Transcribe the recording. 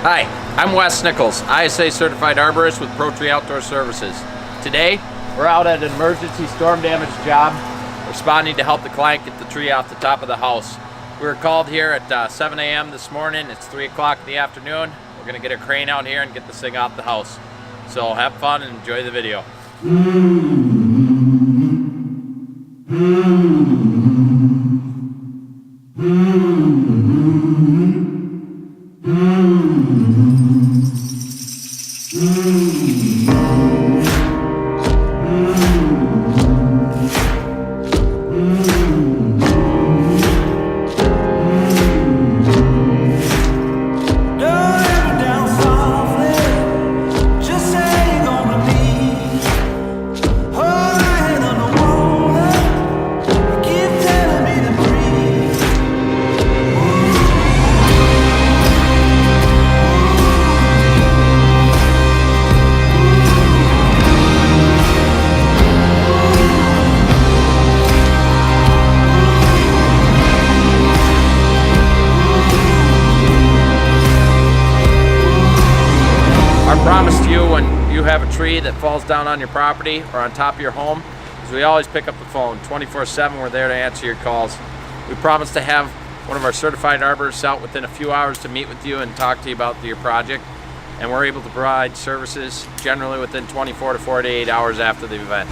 Hi, I'm Wes Nichols, ISA Certified Arborist with Pro Tree Outdoor Services. Today, we're out at an emergency storm damage job, responding to help the client get the tree off the top of the house. We were called here at 7 a.m. this morning. It's 3 o'clock in the afternoon. We're going to get a crane out here and get this thing off the house. So have fun and enjoy the video. Our promise to you when you have a tree that falls down on your property or on top of your home is we always pick up the phone 24/7. We're there to answer your calls. We promise to have one of our certified arborists out within a few hours to meet with you and talk to you about your project, and we're able to provide services generally within 24 to 48 hours after the event.